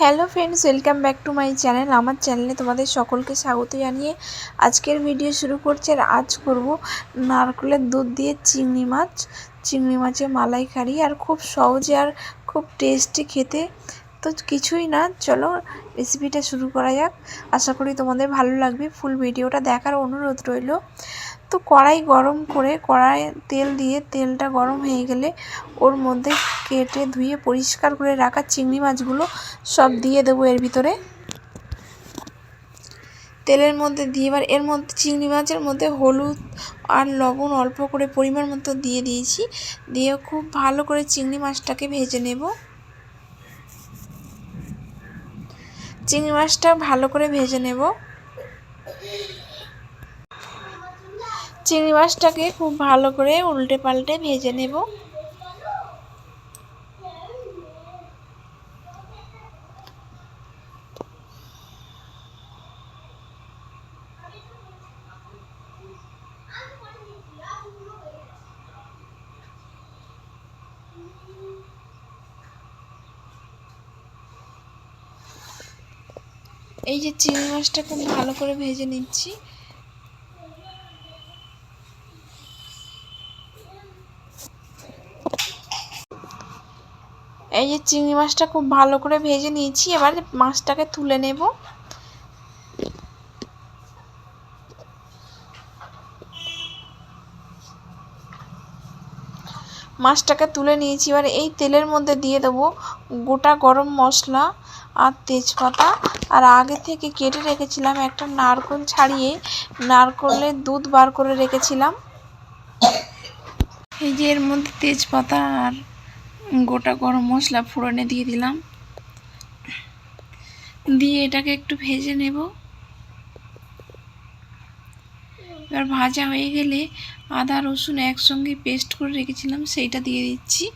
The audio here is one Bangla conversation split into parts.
Hello friends, welcome back to my channel. আমার চ্যানেলে তোমাদের সকলকে স্বাগত জানিয়ে আজকের ভিডিও শুরু করছি। আর আজ করব নারকেলের দুধ দিয়ে চিংড়ি মাছের মালাইকারি। আর খুব সহজে আর খুব টেস্টি খেতে। তো কিছুই না, চলো রেসিপিটা শুরু করা যাক। আশা করি তোমাদের ভালো লাগবে। ফুল ভিডিওটা দেখার অনুরোধ রইল। তো কড়াই গরম করে তেল দিয়ে তেলটা গরম হয়ে গেলে ওর মধ্যে কেটে ধুয়ে পরিষ্কার করে রাখা চিংড়ি মাছগুলো সব দিয়ে দেবো এর ভিতরে। তেলের মধ্যে দিয়ে এবার এর মধ্যে চিংড়ি মাছের মধ্যে হলুদ আর লবণ অল্প করে পরিমাণ মতো দিয়ে দিয়েছি। দিয়ে খুব ভালো করে চিংড়ি মাছটাকে ভেজে নেব। চিংড়ি মাছটা ভালো করে ভেজে নেব। চিংড়ি মাছটাকে খুব ভালো করে উল্টে পাল্টে ভেজে নেব। এই যে চিংড়ি মাছটা খুব ভালো করে ভেজে নিচ্ছি। এই যে চিংড়ি মাছটা খুব ভালো করে ভেজে নিয়েছি। এবার মাছটাকে তুলে নেব। মাছটাকে তুলে নিয়েছি। এবার এই তেলের মধ্যে দিয়ে দেবো গোটা গরম মশলা আর তেজপাতা। আর আগে থেকে কেটে রেখেছিলাম একটা নারকেল, ছাড়িয়ে নারকেলের দুধ বার করে রেখেছিলাম। এই যে এর মধ্যে তেজপাতা আর গোটা গরম মশলা ফোড়নে দিয়ে দিলাম। দিয়ে এটাকে একটু ভেজে নেব। এবার ভাজা হয়ে গেলে আদা রসুন একসঙ্গে পেস্ট করে রেখেছিলাম, সেইটা দিয়ে দিচ্ছি।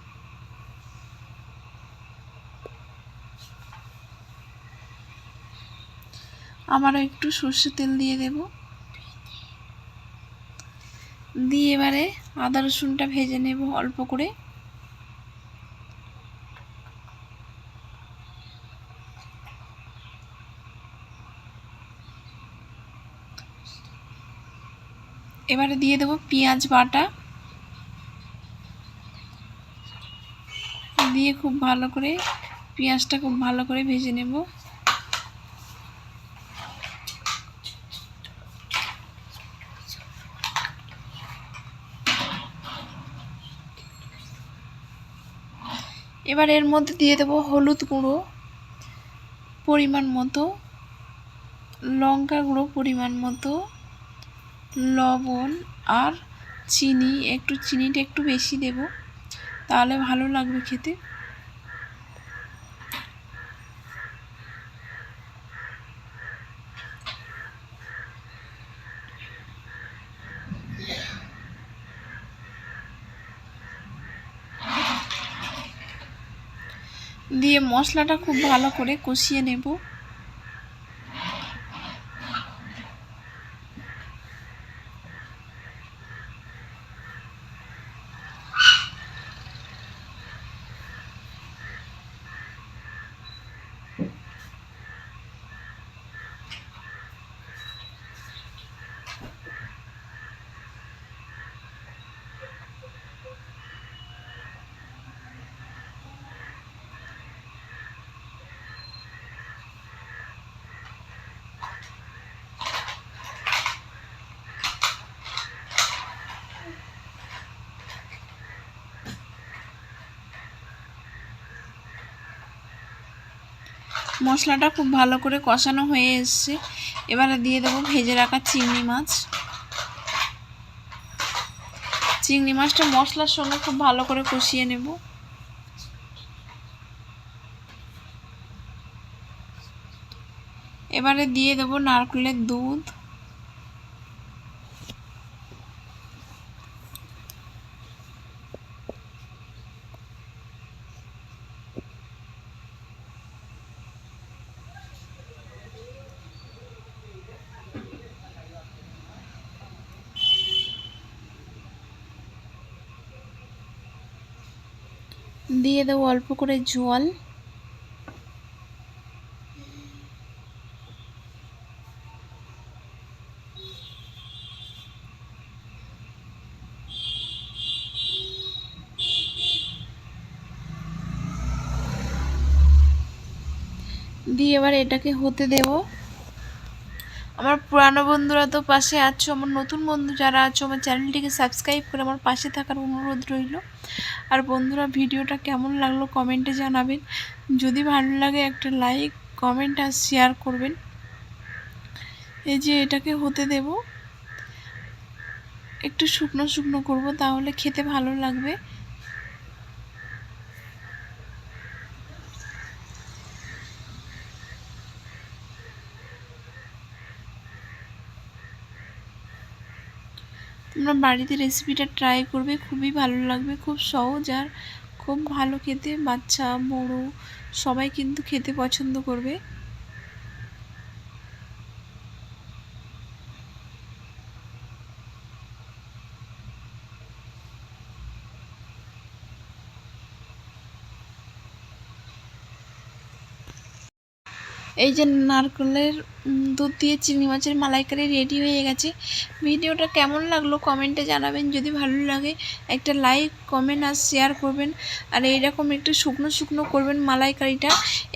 আবারও একটু সর্ষের তেল দিয়ে দেব। দিয়ে এবারে আদা রসুনটা ভেজে নেব অল্প করে। এবারে দিয়ে দেব পেঁয়াজ বাটা। দিয়ে খুব ভালো করে পেঁয়াজটা খুব ভালো করে ভেজে নেব। এবার এর মধ্যে দিয়ে দেব হলুদ গুঁড়ো পরিমাণ মতো, লঙ্কা গুঁড়ো পরিমাণ মতো, লবণ আর চিনি। চিনিটা একটু বেশি দেব, তাহলে ভালো লাগবে খেতে। দিয়ে মশলাটা খুব ভালো করে কষিয়ে নেব। মশলাটা খুব ভালো করে কষানো হয়ে এসছে। এবারে দিয়ে দেবো ভেজে রাখা চিংড়ি মাছ। চিংড়ি মাছটা মশলার সঙ্গে খুব ভালো করে কষিয়ে নেব। এবারে দিয়ে দেবো নারকেলের দুধ। দিয়ে দেবো অল্প করে জল। দিয়ে এবার এটাকে হতে দেব। আমার পুরানো বন্ধুরা তো পাশে আছো, আমার নতুন বন্ধু যারা আছো আমার চ্যানেলটিকে সাবস্ক্রাইব করে আমার পাশে থাকার অনুরোধ রইল। আর বন্ধুরা ভিডিওটা কেমন লাগলো কমেন্টে জানাবেন। যদি ভালো লাগে একটা লাইক, কমেন্ট আর শেয়ার করবেন। এই যে এটাকে হতে দেব, একটু শুকনো শুকনো করব, তাহলে খেতে ভালো লাগবে। তোমরা বাড়িতে রেসিপিটা ট্রাই করবে, খুবই ভালো লাগবে, খুব সহজ আর খুব ভালো খেতে। বাচ্চা বড় সবাই কিন্তু খেতে পছন্দ করবে। এই যে নারকেলের দুধ দিয়ে চিংড়ি মাছের মালাইকারি রেডি হয়ে গেছে। ভিডিওটা কেমন লাগলো কমেন্টে জানাবেন। যদি ভালো লাগে একটা লাইক, কমেন্ট আর শেয়ার করবেন। আর এইরকম একটু শুকনো শুকনো করবেন মালাইকারিটা।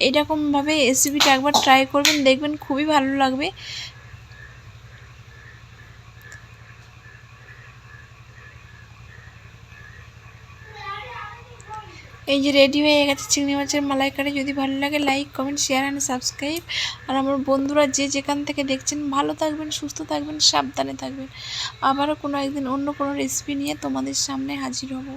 এইরকমভাবে রেসিপিটা একবার ট্রাই করবেন, দেখবেন খুবই ভালো লাগবে। এই যে রেডি হয়ে গেছে চিংড়ি মাছের মালাইকারি। যদি ভালো লাগে like, comment, share and subscribe. আর আমার বন্ধুরা যে যেখান থেকে দেখছেন ভালো থাকবেন, সুস্থ থাকবেন, সাবধানে থাকবেন। আবারও কোনো একদিন অন্য কোনো রেসিপি নিয়ে তোমাদের সামনে হাজির হব।